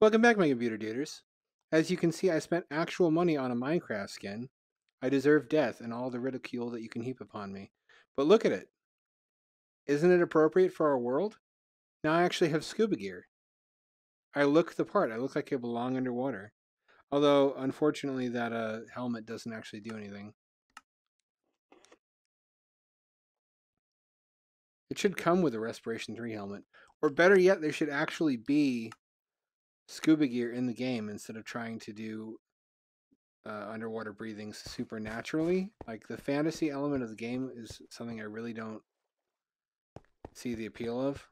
Welcome back, my computer duders. As you can see, I spent actual money on a Minecraft skin. I deserve death and all the ridicule that you can heap upon me. But look at it. Isn't it appropriate for our world? Now I actually have scuba gear. I look the part. I look like I belong underwater. Although, unfortunately, that helmet doesn't actually do anything. It should come with a Respiration 3 helmet. Or better yet, there should actually be scuba gear in the game instead of trying to do underwater breathing supernaturally. Like, the fantasy element of the game is something I really don't see the appeal of.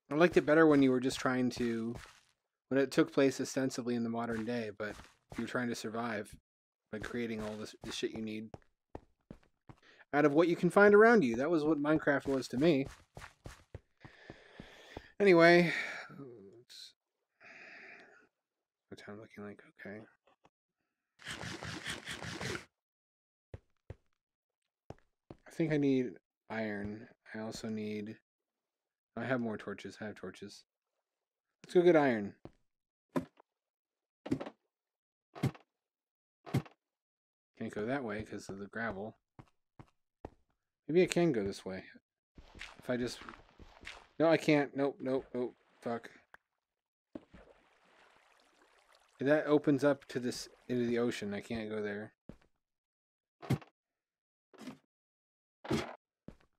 I liked it better when you were just trying to, when it took place ostensibly in the modern day, but you were trying to survive by creating all this shit you need out of what you can find around you. That was what Minecraft was to me. Anyway, what's time looking like? Okay. I think I need iron. I also need... I have more torches. I have torches. Let's go get iron. Can't go that way because of the gravel. Maybe I can go this way. If I just... No, I can't. Nope, nope, nope. Fuck. That opens up to this, into the ocean. I can't go there.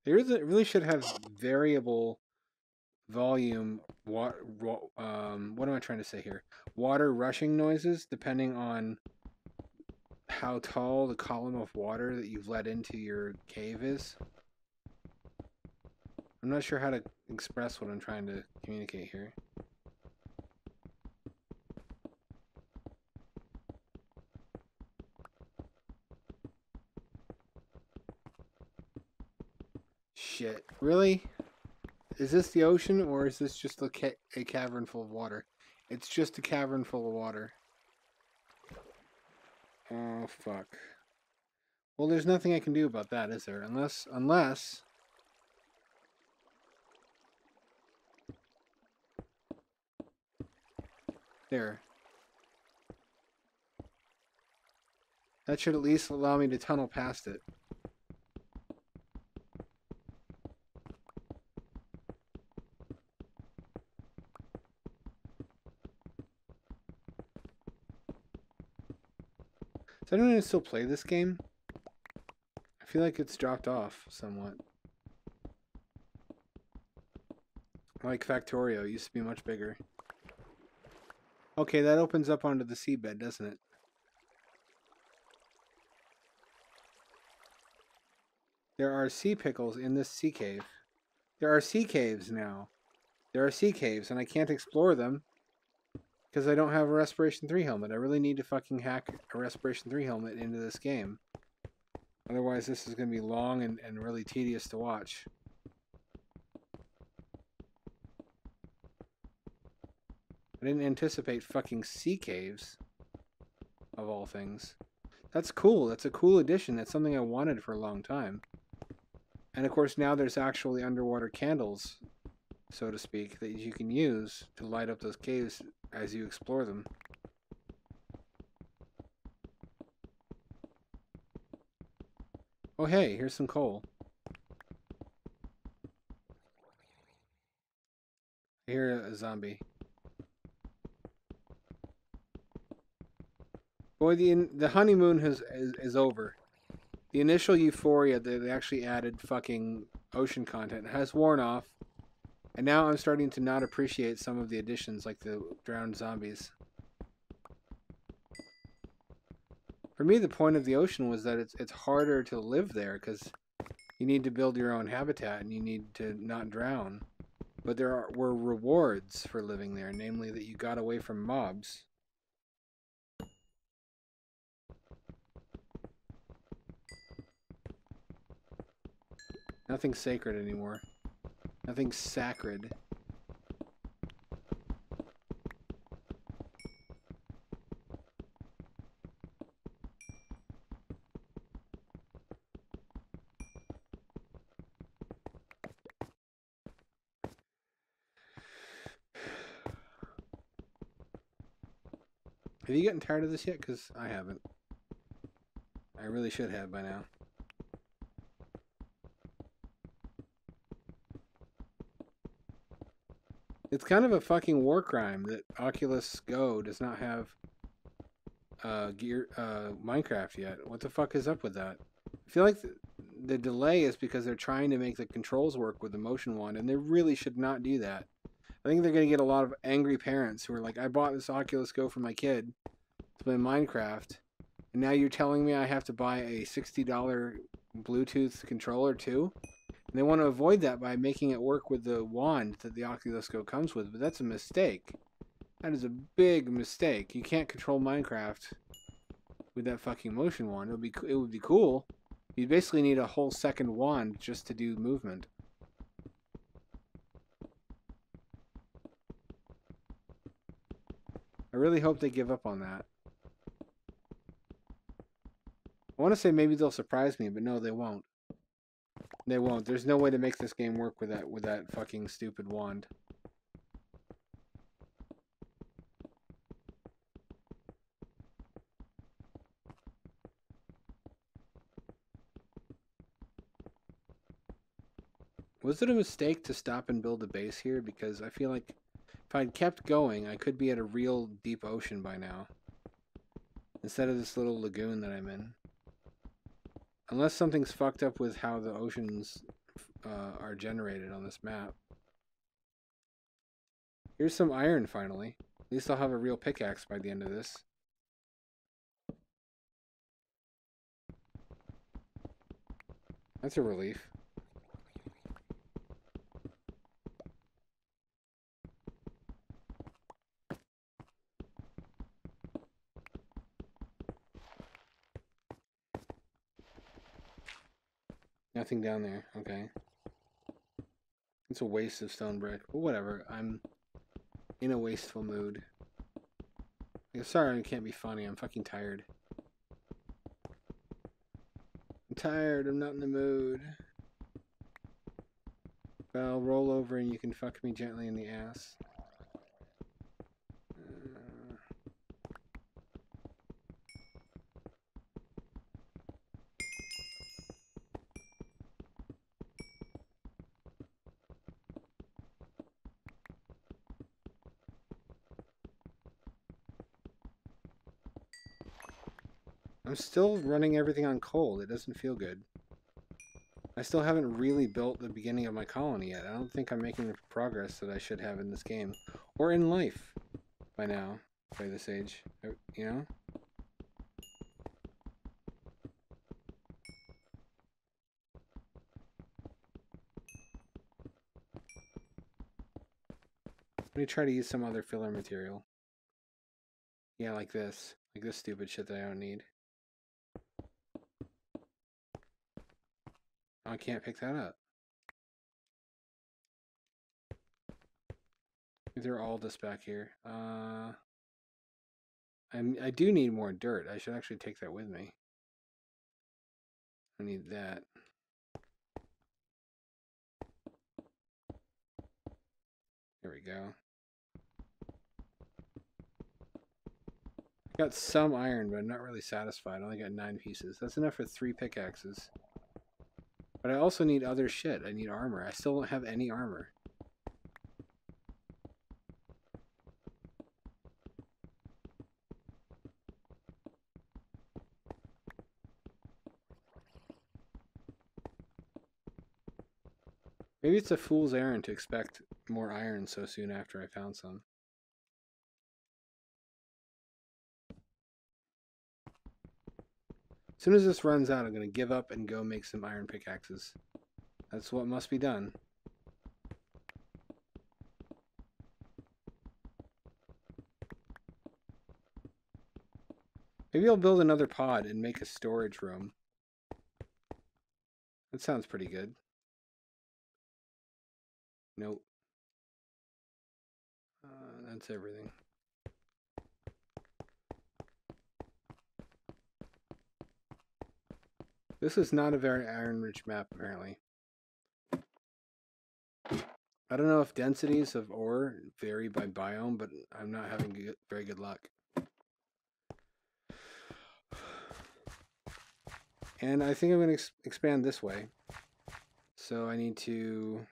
It really should have variable volume, what am I trying to say here? Water rushing noises, depending on how tall the column of water that you've let into your cave is. I'm not sure how to express what I'm trying to communicate here. Shit. Really? Is this the ocean, or is this just a cavern full of water? It's just a cavern full of water. Oh, fuck. Well, there's nothing I can do about that, is there? Unless... There. That should at least allow me to tunnel past it. Does anyone still play this game? I feel like it's dropped off somewhat. Like Factorio, it used to be much bigger. Okay, that opens up onto the seabed, doesn't it? There are sea pickles in this sea cave. There are sea caves now. There are sea caves, and I can't explore them because I don't have a Respiration 3 helmet. I really need to fucking hack a Respiration 3 helmet into this game. Otherwise, this is going to be long and really tedious to watch. I didn't anticipate fucking sea caves, of all things. That's cool. That's a cool addition. That's something I wanted for a long time. And of course, now there's actually underwater candles, so to speak, that you can use to light up those caves as you explore them. Oh hey, here's some coal. I hear a zombie. Boy, the honeymoon is over. The initial euphoria that they actually added fucking ocean content has worn off. And now I'm starting to not appreciate some of the additions, like the drowned zombies. For me, the point of the ocean was that it's harder to live there because you need to build your own habitat and you need to not drown. But there were rewards for living there, namely that you got away from mobs. Nothing's sacred anymore. Nothing's sacred. Have you gotten tired of this yet? Because I haven't. I really should have by now. It's kind of a fucking war crime that Oculus Go does not have Minecraft yet. What the fuck is up with that? I feel like the delay is because they're trying to make the controls work with the motion wand, and they really should not do that. I think they're going to get a lot of angry parents who are like, I bought this Oculus Go for my kid to play Minecraft, and now you're telling me I have to buy a $60 Bluetooth controller too? And they want to avoid that by making it work with the wand that the Oculus Go comes with, but that's a mistake. That is a big mistake. You can't control Minecraft with that fucking motion wand. It would be cool. You basically need a whole second wand just to do movement. I really hope they give up on that. I want to say maybe they'll surprise me, but no, they won't. They won't. There's no way to make this game work with that fucking stupid wand. Was it a mistake to stop and build a base here? Because I feel like if I'd kept going, I could be at a real deep ocean by now. Instead of this little lagoon that I'm in. Unless something's fucked up with how the oceans are generated on this map. Here's some iron finally. At least I'll have a real pickaxe by the end of this. That's a relief. Nothing down there. Okay. It's a waste of stone brick. But whatever. I'm in a wasteful mood. Sorry I can't be funny. I'm fucking tired. I'm tired. I'm not in the mood. Well, roll over and you can fuck me gently in the ass. I'm still running everything on coal. It doesn't feel good. I still haven't really built the beginning of my colony yet. I don't think I'm making the progress that I should have in this game. Or in life by now, by this age. You know? Let me try to use some other filler material. Yeah, like this. Like this stupid shit that I don't need. I can't pick that up. They're all this back here. I do need more dirt. I should actually take that with me. I need that. There we go. Got some iron, but I'm not really satisfied. I only got 9 pieces. That's enough for 3 pickaxes. But I also need other shit. I need armor. I still don't have any armor. Maybe it's a fool's errand to expect more iron so soon after I found some. As soon as this runs out, I'm going to give up and go make some iron pickaxes. That's what must be done. Maybe I'll build another pod and make a storage room. That sounds pretty good. Nope. That's everything. This is not a very iron-rich map, apparently. I don't know if densities of ore vary by biome, but I'm not having very good luck. And I think I'm going to expand this way. So I need to...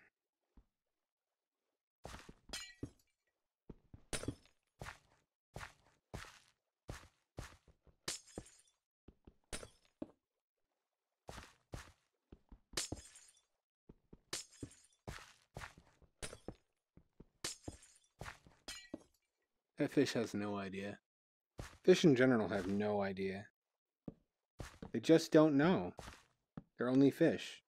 That fish has no idea. Fish in general have no idea. They just don't know. They're only fish.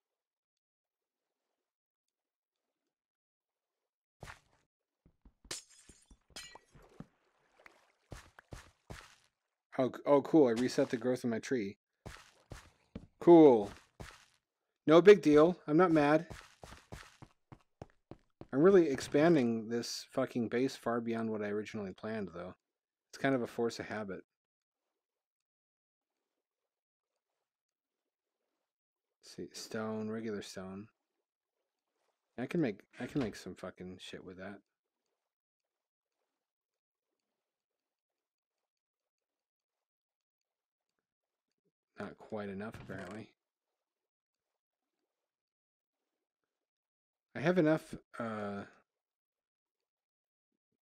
Oh, cool. I reset the growth of my tree. Cool. No big deal. I'm not mad. I'm really expanding this fucking base far beyond what I originally planned, though. It's kind of a force of habit. Let's see, stone, regular stone. I can make some fucking shit with that. Not quite enough, apparently. I have enough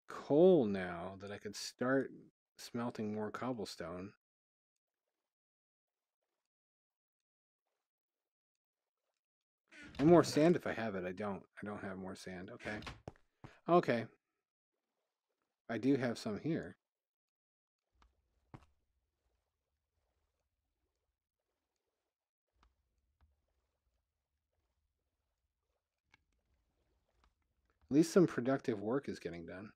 coal now that I could start smelting more cobblestone. And more sand if I have it. I don't have more sand. Okay. Okay. I do have some here. At least some productive work is getting done.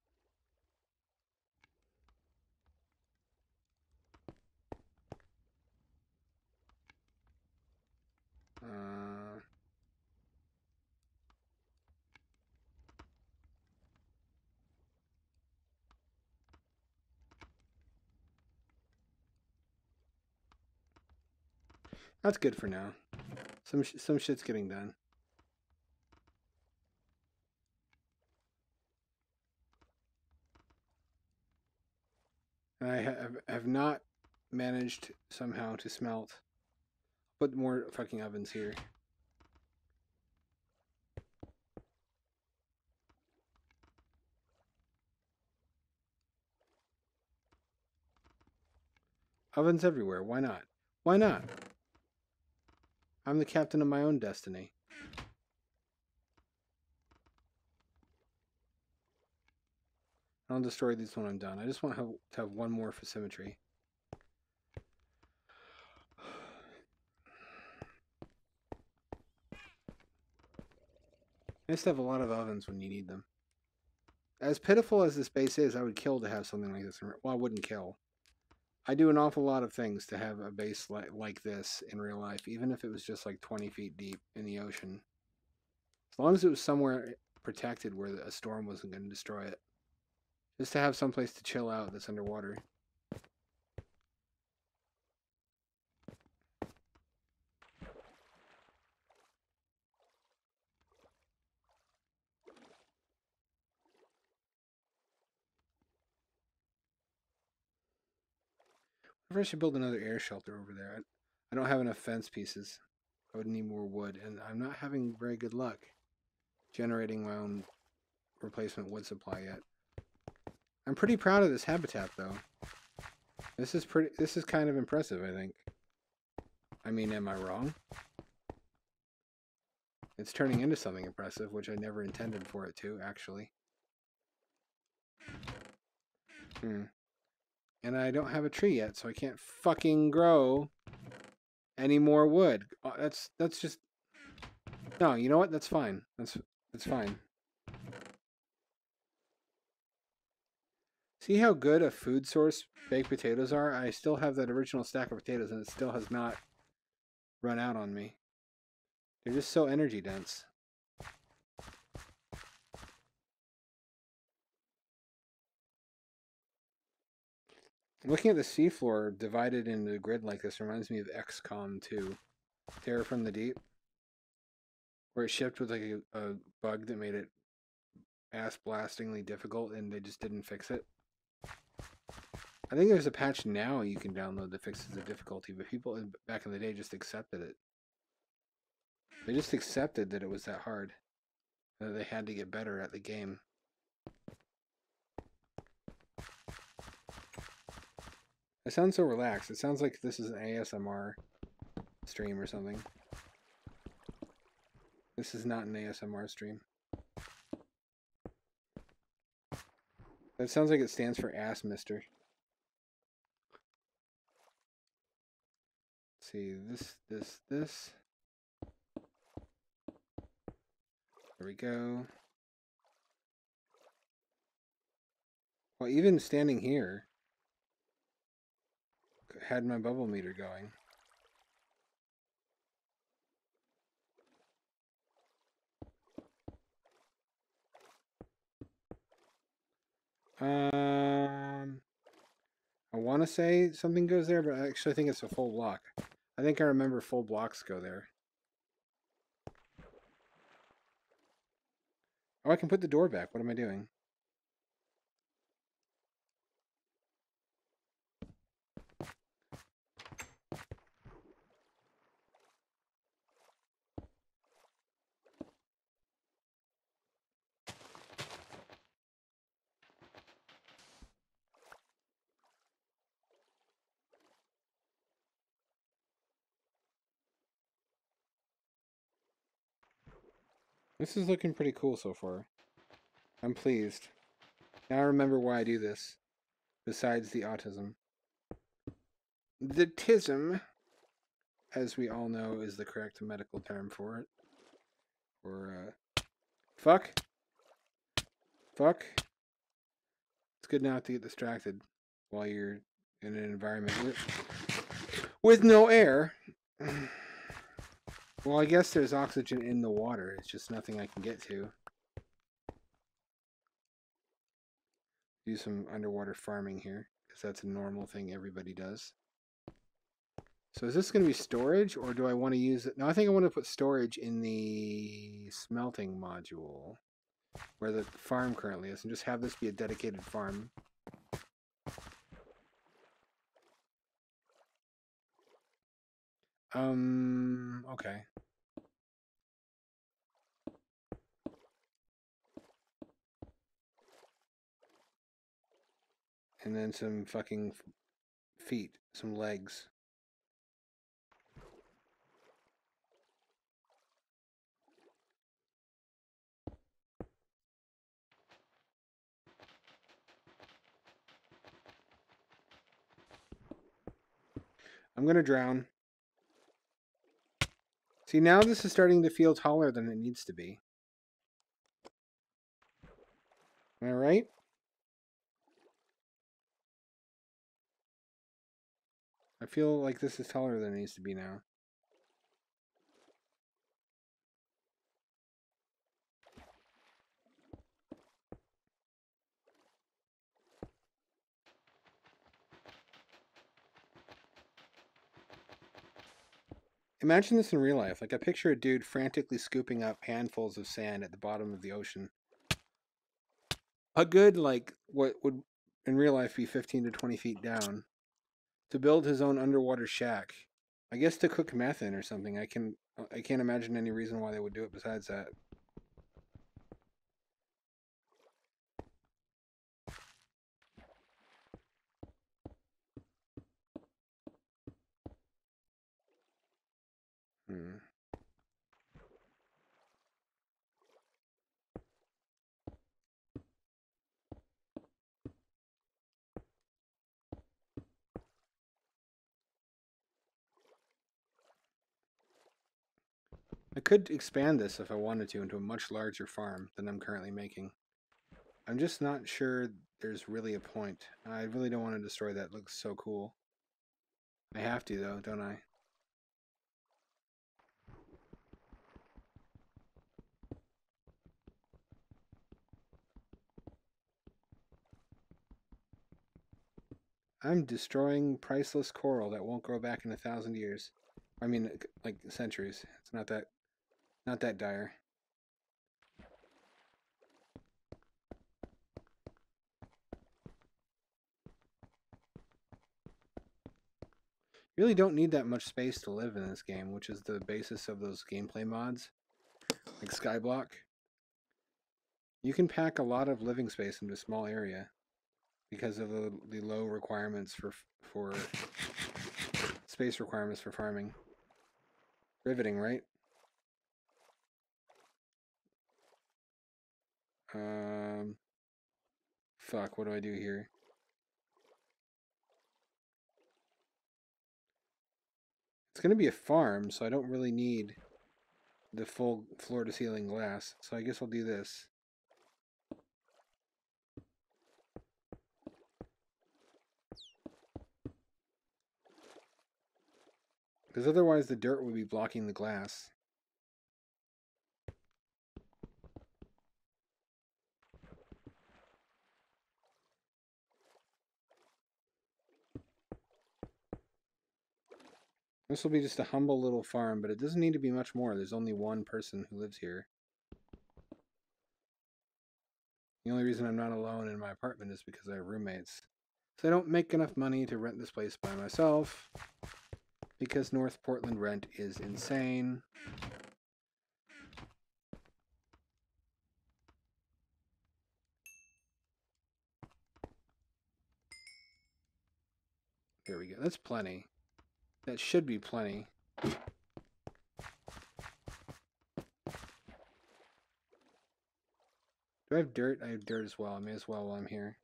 That's good for now. Some shit's getting done. And I have not managed somehow to smelt. Put more fucking ovens here. Ovens everywhere. Why not? Why not? I'm the captain of my own destiny. I'll destroy these when I'm done. I just want to have one more for symmetry. I used to have a lot of ovens when you need them. As pitiful as this base is, I would kill to have something like this. Well, I wouldn't kill. I do an awful lot of things to have a base like this in real life, even if it was just like 20 feet deep in the ocean. As long as it was somewhere protected where a storm wasn't going to destroy it. Just to have someplace to chill out that's underwater. I should build another air shelter over there. I don't have enough fence pieces. I would need more wood, and I'm not having very good luck generating my own replacement wood supply yet. I'm pretty proud of this habitat, though. This is kind of impressive, I think. I mean, am I wrong? It's turning into something impressive, which I never intended for it to, actually. And I don't have a tree yet, so I can't fucking grow any more wood. That's just... No, you know what? That's fine. That's fine. See how good a food source baked potatoes are? I still have that original stack of potatoes, and it still has not run out on me. They're just so energy dense. Looking at the seafloor divided into a grid like this reminds me of XCOM 2, Terror from the Deep, where it shipped with like a bug that made it ass blastingly difficult, and they just didn't fix it. I think there's a patch now you can download that fixes the difficulty, but people back in the day just accepted it. They just accepted that it was that hard. That they had to get better at the game. It sounds so relaxed. It sounds like this is an ASMR stream or something. This is not an ASMR stream. That sounds like it stands for ass mister. Let's see, this. There we go. Well, even standing here had my bubble meter going. I want to say something goes there, but I actually think it's a full block. I think I remember full blocks go there. Oh, I can put the door back. What am I doing? This is looking pretty cool so far. I'm pleased. Now I remember why I do this. Besides the autism. The tism, as we all know, is the correct medical term for it. Or, fuck. Fuck. It's good not to get distracted while you're in an environment with no air. Well, I guess there's oxygen in the water. It's just nothing I can get to. Do some underwater farming here, because that's a normal thing everybody does. So is this going to be storage, or do I want to use it? No, I think I want to put storage in the smelting module, where the farm currently is, and just have this be a dedicated farm. Okay. And then some fucking feet, some legs. I'm gonna drown. See, now this is starting to feel taller than it needs to be. Am I right? I feel like this is taller than it needs to be now. Imagine this in real life. Like, I picture a dude frantically scooping up handfuls of sand at the bottom of the ocean. A good, like, what would in real life be 15 to 20 feet down, to build his own underwater shack. I guess to cook meth in or something. I can't imagine any reason why they would do it besides that. I could expand this if I wanted to into a much larger farm than I'm currently making. I'm just not sure there's really a point. I really don't want to destroy that. It looks so cool. I have to, though, don't I? I'm destroying priceless coral that won't grow back in 1,000 years. I mean, like centuries. It's not that dire. Really don't need that much space to live in this game, which is the basis of those gameplay mods, like Skyblock. You can pack a lot of living space into a small area because of the low requirements for space requirements for farming. Riveting, right? Fuck, what do I do here? It's going to be a farm, so I don't really need the full floor-to-ceiling glass. So I guess I'll do this. Because otherwise the dirt would be blocking the glass. This will be just a humble little farm, but it doesn't need to be much more. There's only one person who lives here. The only reason I'm not alone in my apartment is because I have roommates. So I don't make enough money to rent this place by myself, because North Portland rent is insane. There we go. That's plenty. That should be plenty. Do I have dirt? I have dirt as well. I may as well while I'm here.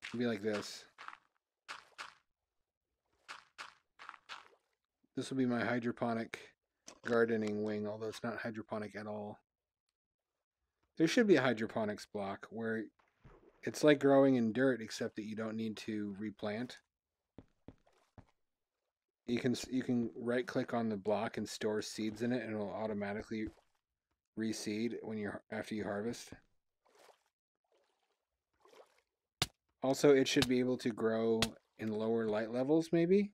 It'll be like this. This will be my hydroponic gardening wing, although it's not hydroponic at all. There should be a hydroponics block where it's like growing in dirt, except that you don't need to replant. You can right click on the block and store seeds in it, and it'll automatically reseed when after you harvest. Also, it should be able to grow in lower light levels, maybe.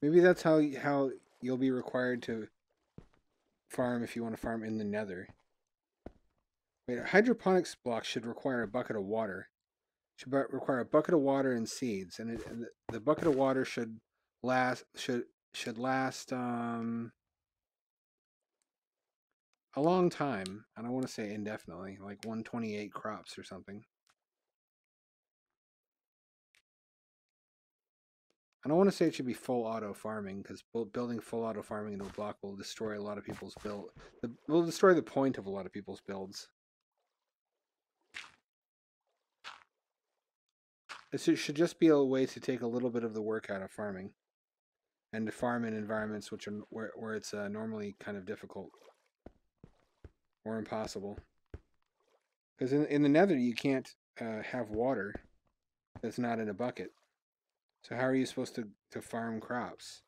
Maybe that's how you'll be required to farm if you want to farm in the Nether. Wait, a hydroponics block should require a bucket of water. Should require a bucket of water and seeds, and the bucket of water should last a long time. I don't want to say indefinitely, like 128 crops or something. I don't want to say it should be full auto farming, because building full auto farming into a block will destroy a lot of people's build. Will destroy the point of a lot of people's builds. It should just be a way to take a little bit of the work out of farming, and to farm in environments which are where it's normally kind of difficult or impossible. Because in the Nether you can't have water that's not in a bucket. So how are you supposed to farm crops?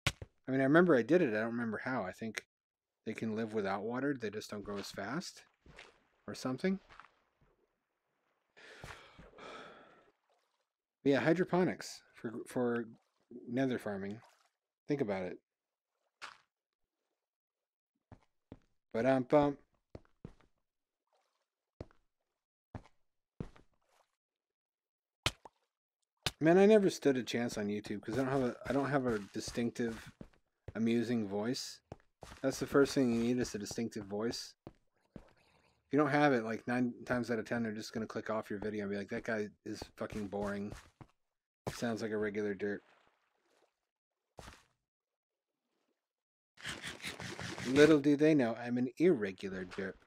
I mean, I remember I did it. I don't remember how. I think they can live without water. They just don't grow as fast or something. But yeah, hydroponics for nether farming. Think about it. Ba-dum-bum. Man, I never stood a chance on YouTube because I don't have a distinctive, amusing voice. That's the first thing you need, is a distinctive voice. If you don't have it, like 9 times out of 10, they're just gonna click off your video and be like, "That guy is fucking boring. Sounds like a regular dirt." Little do they know, I'm an irregular dirt.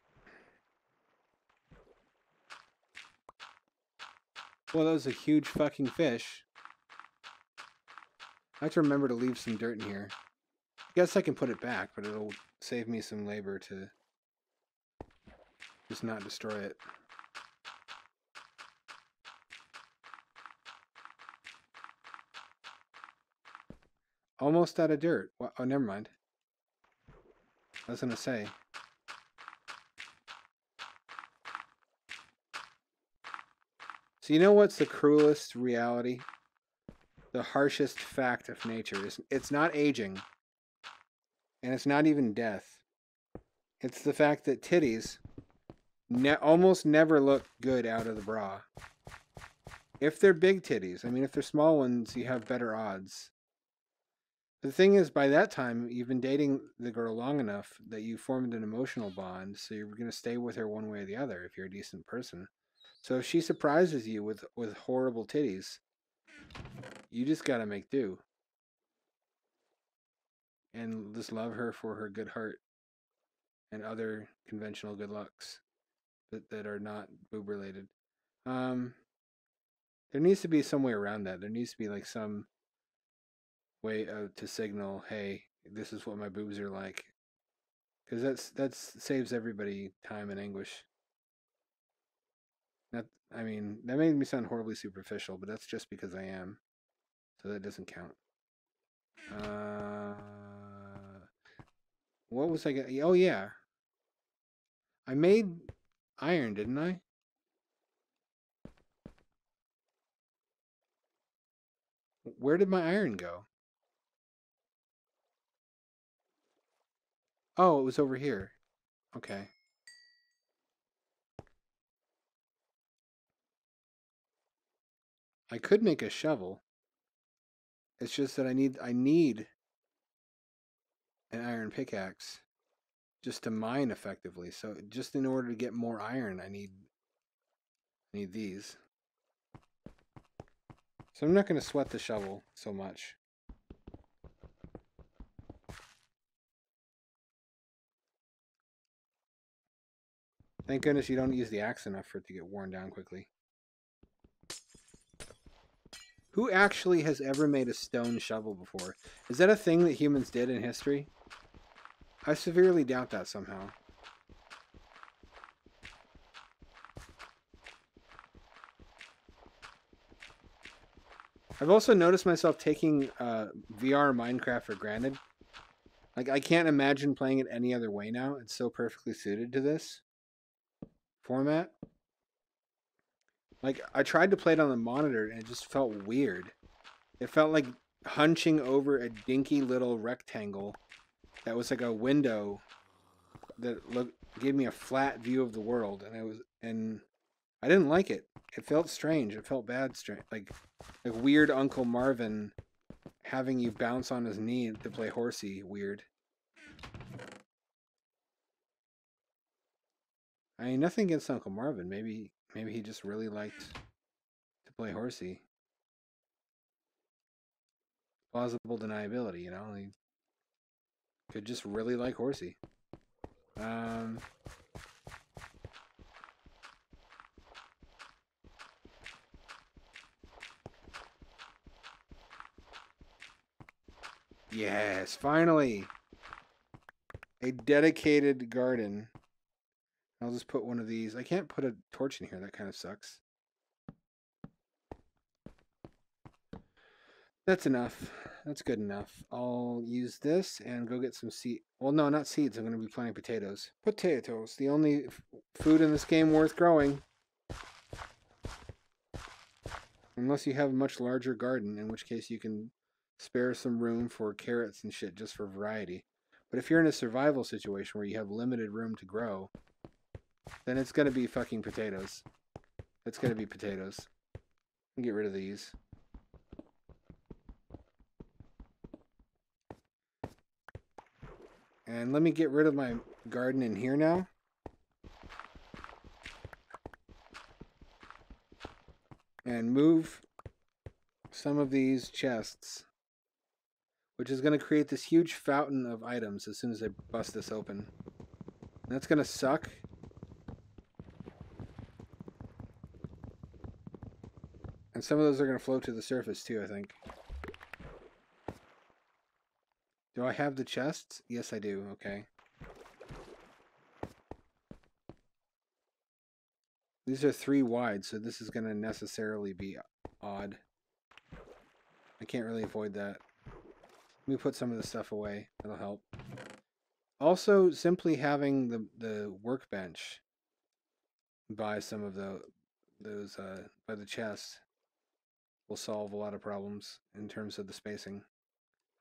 Well, that was a huge fucking fish. I have to remember to leave some dirt in here. I guess I can put it back, but it'll save me some labor to just not destroy it. Almost out of dirt. Oh, never mind. I was going to say. So you know what's the cruelest reality? The harshest fact of nature is it's not aging. And it's not even death. It's the fact that titties almost never look good out of the bra. If they're big titties. I mean, if they're small ones, you have better odds. The thing is, by that time, you've been dating the girl long enough that you formed an emotional bond, so you're going to stay with her one way or the other if you're a decent person. So if she surprises you with horrible titties, you just got to make do. And just love her for her good heart and other conventional good looks that are not boob related. Um, there needs to be some way around that. There needs to be like some way to signal, hey, this is what my boobs are like, because that's saves everybody time and anguish. Not, I mean, that made me sound horribly superficial, but that's just because I am, so that doesn't count. Uh, what was I going? Oh yeah, I made iron, didn't I? Where did my iron go? Oh, it was over here. Okay. I could make a shovel. It's just that I need an iron pickaxe just to mine effectively. So just in order to get more iron, I need these. So I'm not going to sweat the shovel so much. Thank goodness you don't use the axe enough for it to get worn down quickly. Who actually has ever made a stone shovel before? Is that a thing that humans did in history? I severely doubt that somehow. I've also noticed myself taking VR Minecraft for granted. Like, I can't imagine playing it any other way now. It's so perfectly suited to this format. Like, I tried to play it on the monitor and it just felt weird. It felt like hunching over a dinky little rectangle that was like a window that gave me a flat view of the world, and I didn't like it. It felt strange. It felt bad, strange, like weird Uncle Marvin having you bounce on his knee to play horsey. Weird. I mean, nothing against Uncle Marvin. Maybe he just really liked to play horsey. Plausible deniability, you know. He could just really like horsey. Um, yes, finally, a dedicated garden. I'll just put one of these. I can't put a torch in here. That kind of sucks. That's enough. That's good enough. I'll use this and go get some seed. Well, no, not seeds. I'm going to be planting potatoes. Potatoes, the only food in this game worth growing. Unless you have a much larger garden, in which case you can spare some room for carrots and shit just for variety. But if you're in a survival situation where you have limited room to grow, then it's going to be fucking potatoes. It's going to be potatoes. Get rid of these. And let me get rid of my garden in here now. And move some of these chests, which is going to create this huge fountain of items as soon as I bust this open. And that's going to suck. And some of those are going to float to the surface too, I think. Do I have the chests? Yes, I do. Okay. These are 3 wide, so this is going to necessarily be odd. I can't really avoid that. Let me put some of this stuff away. That'll help. Also, simply having the workbench by some of those by the chest will solve a lot of problems in terms of the spacing.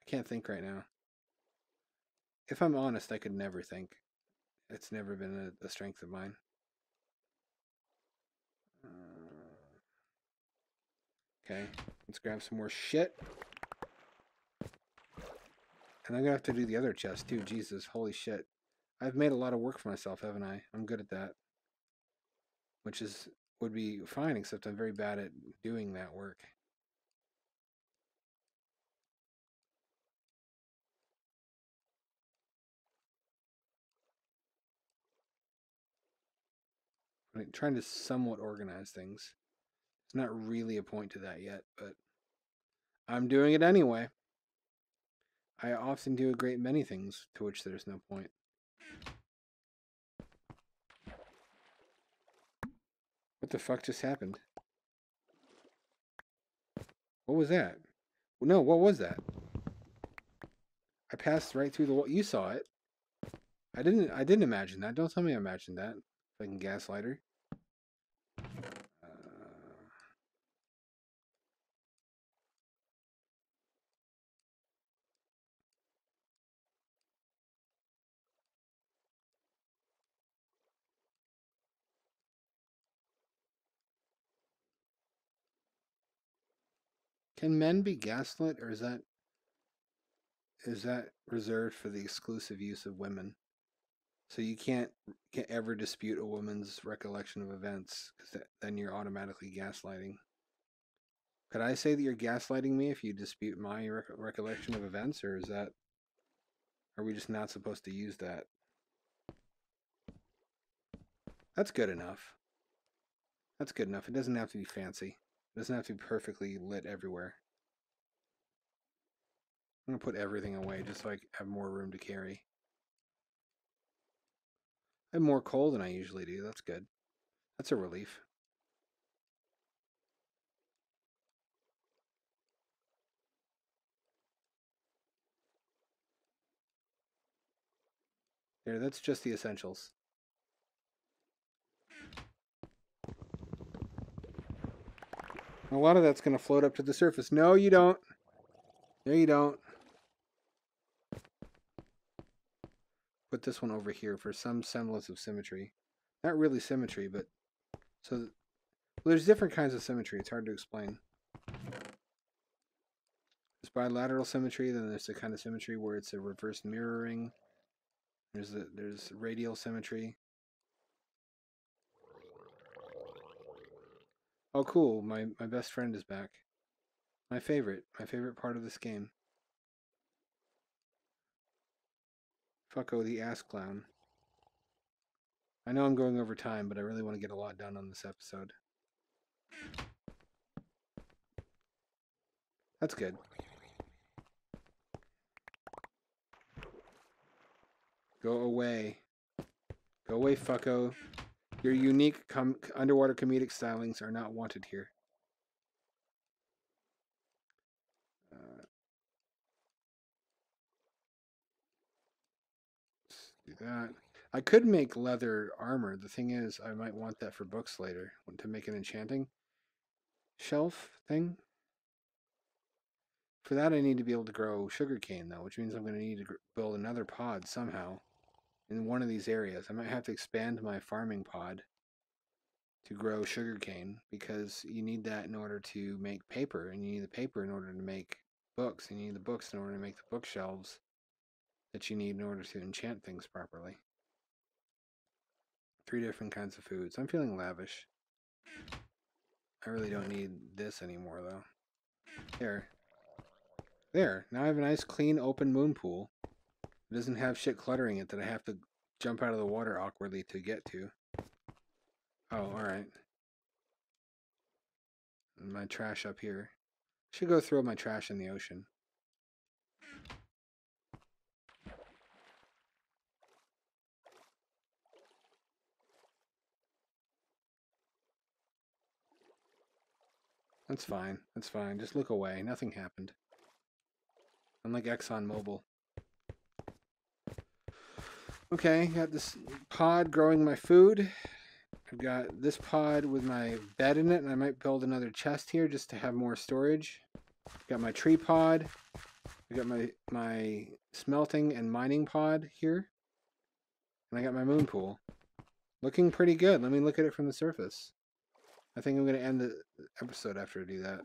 I can't think right now. If I'm honest, I could never think. It's never been a strength of mine. Okay, let's grab some more shit. And I'm gonna have to do the other chest too. Jesus, holy shit. I've made a lot of work for myself, haven't I? I'm good at that. Which would be fine, except I'm very bad at doing that work. I'm trying to somewhat organize things. There's not really a point to that yet, but I'm doing it anyway. I often do a great many things to which there's no point. What the fuck just happened? What was that? No, what was that? I passed right through the wall. You saw it. I didn't imagine that. Don't tell me I imagined that. Fucking gaslighter. Can men be gaslit, or is that reserved for the exclusive use of women? So you can't ever dispute a woman's recollection of events, because then you're automatically gaslighting. Could I say that you're gaslighting me if you dispute my recollection of events, or are we just not supposed to use that? That's good enough. That's good enough. It doesn't have to be fancy. It doesn't have to be perfectly lit everywhere. I'm going to put everything away just so I have more room to carry. I have more coal than I usually do. That's good. That's a relief. There, that's just the essentials. A lot of that's going to float up to the surface. No, you don't. No, you don't. Put this one over here for some semblance of symmetry. Not really symmetry, but so well, there's different kinds of symmetry. It's hard to explain. There's bilateral symmetry, then there's the kind of symmetry where it's a reverse mirroring. There's radial symmetry. Oh, cool! My best friend is back. My favorite part of this game. Fucko the ass clown. I know I'm going over time, but I really want to get a lot done on this episode. That's good. Go away. Go away, fucko. Your unique underwater comedic stylings are not wanted here. Let's do that. I could make leather armor. The thing is, I might want that for books later to make an enchanting shelf thing. For that, I need to be able to grow sugarcane, though, which means I'm going to need to build another pod somehow in one of these areas. I might have to expand my farming pod to grow sugarcane because you need that in order to make paper, and you need the paper in order to make books, and you need the books in order to make the bookshelves that you need in order to enchant things properly. 3 different kinds of foods. I'm feeling lavish. I really don't need this anymore, though. There. There. Now I have a nice, clean, open moon pool. It doesn't have shit cluttering it that I have to jump out of the water awkwardly to get to. Oh, alright. My trash up here. Should go throw my trash in the ocean. That's fine. That's fine. Just look away. Nothing happened. Unlike ExxonMobil. Okay, got this pod growing my food. I've got this pod with my bed in it, and I might build another chest here just to have more storage. Got my tree pod. I got my smelting and mining pod here. And I got my moon pool. Looking pretty good. Let me look at it from the surface. I think I'm going to end the episode after I do that.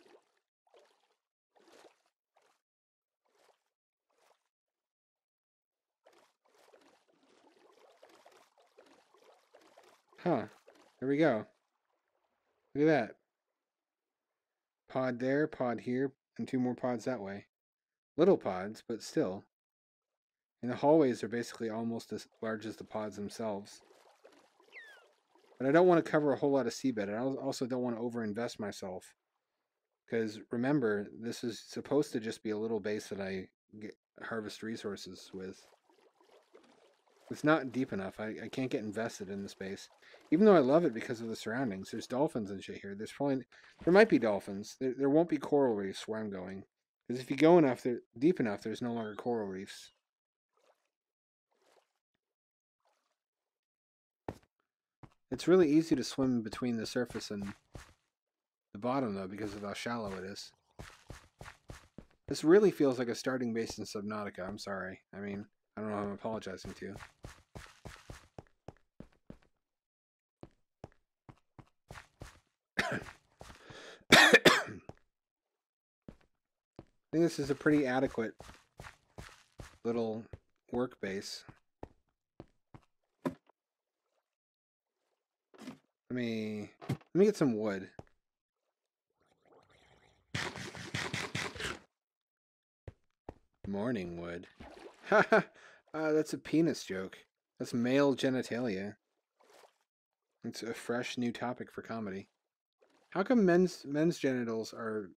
Huh. There we go. Look at that. Pod there, pod here, and 2 more pods that way. Little pods, but still. And the hallways are basically almost as large as the pods themselves. But I don't want to cover a whole lot of seabed. I also don't want to overinvest myself. Because remember, this is supposed to just be a little base that I harvest resources with. It's not deep enough. I can't get invested in the space. Even though I love it because of the surroundings. There's dolphins and shit here. There might be dolphins. There won't be coral reefs where I'm going. Because if you go deep enough, there's no longer coral reefs. It's really easy to swim between the surface and the bottom, though, because of how shallow it is. This really feels like a starting base in Subnautica. I'm sorry. I mean, I don't know who I'm apologizing to. I think this is a pretty adequate little work base. Let me get some wood. Morning wood. Haha, that's a penis joke. That's male genitalia. It's a fresh new topic for comedy. How come men's genitals are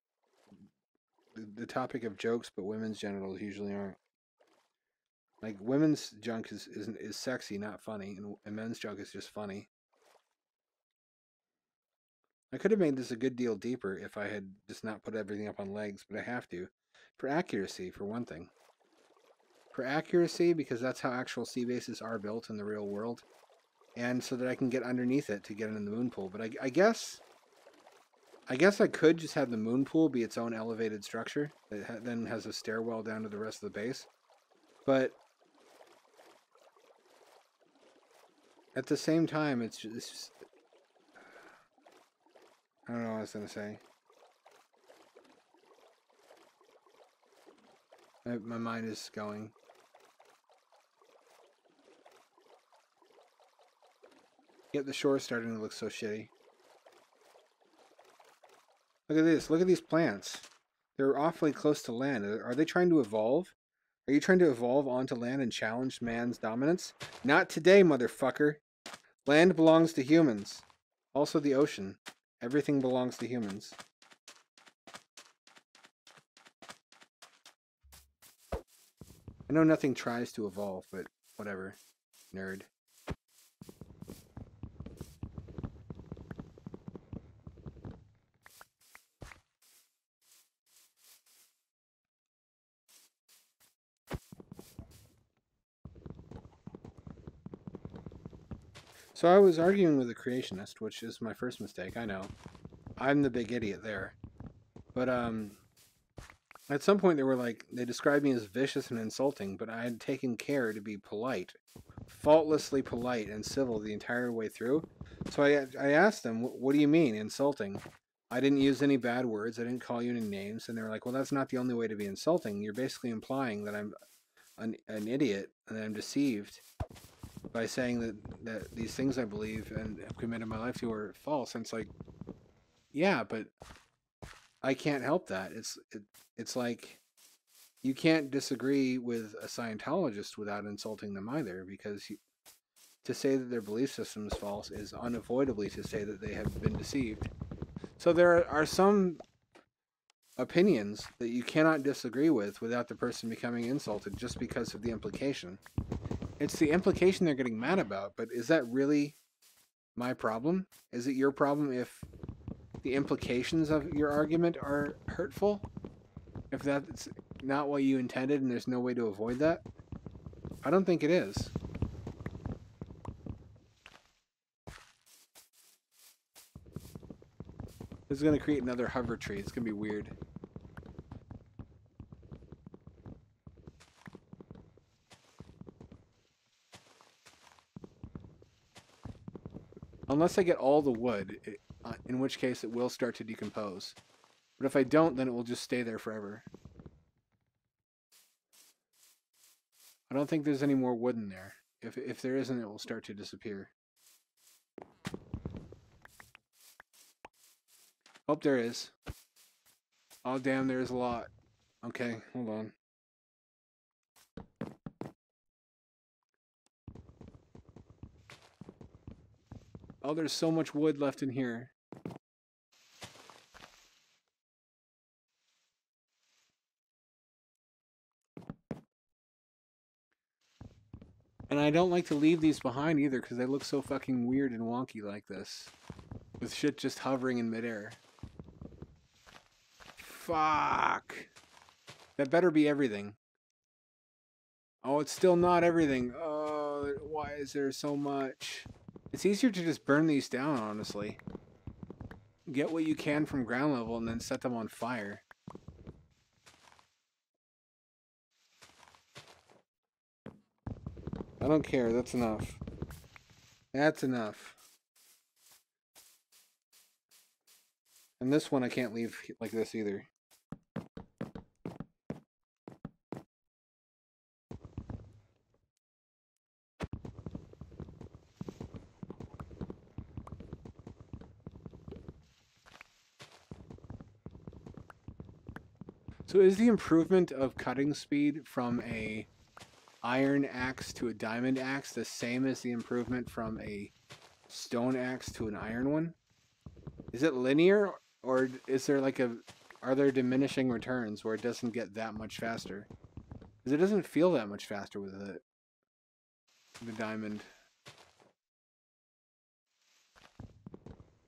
the topic of jokes, but women's genitals usually aren't? Like, women's junk is sexy, not funny, and men's junk is just funny. I could have made this a good deal deeper if I had just not put everything up on legs, but I have to. For accuracy, for one thing. For accuracy, because that's how actual sea bases are built in the real world. And so that I can get underneath it to get in the moon pool. But I guess I could just have the moon pool be its own elevated structure that then has a stairwell down to the rest of the base. But at the same time, it's just I don't know what I was going to say. My mind is going. Yet the shore is starting to look so shitty. Look at this. Look at these plants. They're awfully close to land. Are they trying to evolve? Are you trying to evolve onto land and challenge man's dominance? Not today, motherfucker. Land belongs to humans. Also the ocean. Everything belongs to humans. I know nothing tries to evolve, but whatever. Nerd. So I was arguing with a creationist, which is my first mistake, I know. I'm the big idiot there. But at some point they described me as vicious and insulting, but I had taken care to be polite. Faultlessly polite and civil the entire way through. So I asked them, what do you mean, insulting? I didn't use any bad words. I didn't call you any names. And they were like, well, that's not the only way to be insulting. You're basically implying that I'm an idiot and that I'm deceived by saying that these things I believe and have committed my life to are false. And it's like, yeah, but I can't help that. It's like you can't disagree with a Scientologist without insulting them either, because to say that their belief system is false is unavoidably to say that they have been deceived. So there are some opinions that you cannot disagree with without the person becoming insulted just because of the implication. It's the implication they're getting mad about, but is that really my problem? Is it your problem if the implications of your argument are hurtful? If that's not what you intended and there's no way to avoid that? I don't think it is. This is going to create another hover tree. It's going to be weird. Unless I get all the wood, in which case it will start to decompose. But if I don't, then it will just stay there forever. I don't think there's any more wood in there. If there isn't, it will start to disappear. Oh, there is. Oh, damn, there's a lot. Okay, hold on. Oh, there's so much wood left in here. And I don't like to leave these behind either because they look so fucking weird and wonky like this. With shit just hovering in midair. Fuck. That better be everything. Oh, it's still not everything. Oh, why is there so much? It's easier to just burn these down, honestly. Get what you can from ground level and then set them on fire. I don't care. That's enough. That's enough. And this one I can't leave like this either. So is the improvement of cutting speed from a iron axe to a diamond axe the same as the improvement from a stone axe to an iron one? Is it linear, or is there like are there diminishing returns where it doesn't get that much faster? Because it doesn't feel that much faster with the diamond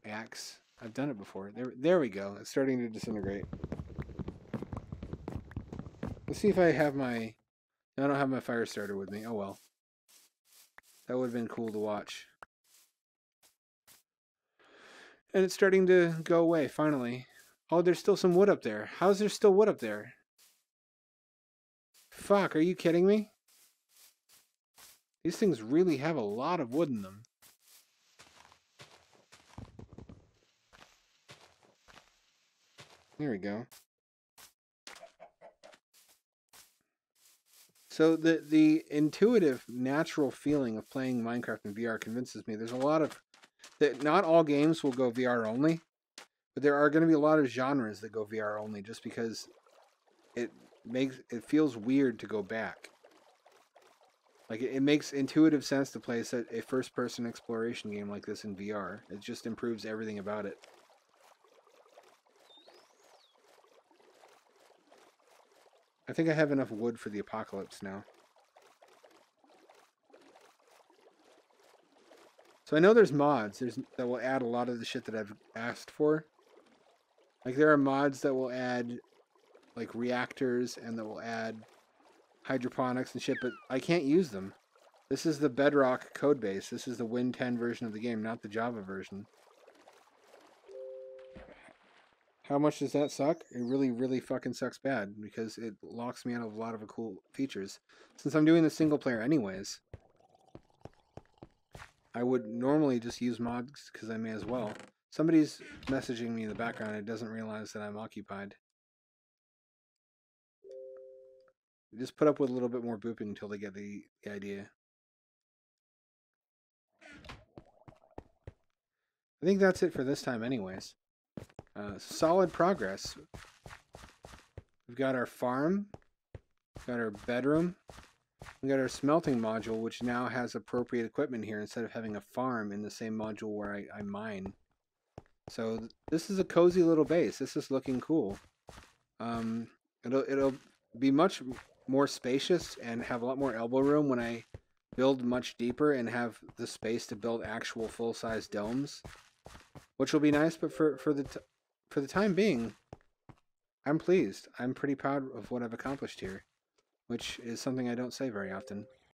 axe. I've done it before. There we go. It's starting to disintegrate. Let's see if I have my... I don't have my fire starter with me. Oh well. That would have been cool to watch. And it's starting to go away, finally. Oh, there's still some wood up there. How's there still wood up there? Fuck, are you kidding me? These things really have a lot of wood in them. There we go. So the intuitive, natural feeling of playing Minecraft in VR convinces me there's a lot of... that not all games will go VR only, but there are going to be a lot of genres that go VR only just because it feels weird to go back. Like, it makes intuitive sense to play a first-person exploration game like this in VR. It just improves everything about it. I think I have enough wood for the apocalypse now. So I know there's mods that will add a lot of the shit that I've asked for. Like, there are mods that will add, like, reactors and that will add hydroponics and shit, but I can't use them. This is the Bedrock code base. This is the Win 10 version of the game, not the Java version. How much does that suck? It really, really fucking sucks bad because it locks me out of a lot of cool features. Since I'm doing the single player anyways, I would normally just use mods because I may as well. Somebody's messaging me in the background. It doesn't realize that I'm occupied. Just put up with a little bit more booping until they get the idea. I think that's it for this time anyways. Solid progress. We've got our farm. We've got our bedroom. We've got our smelting module, which now has appropriate equipment here instead of having a farm in the same module where I mine. So this is a cozy little base. This is looking cool. It'll be much more spacious and have a lot more elbow room when I build much deeper and have the space to build actual full-size domes, which will be nice. But for the time being, I'm pleased. I'm pretty proud of what I've accomplished here, which is something I don't say very often.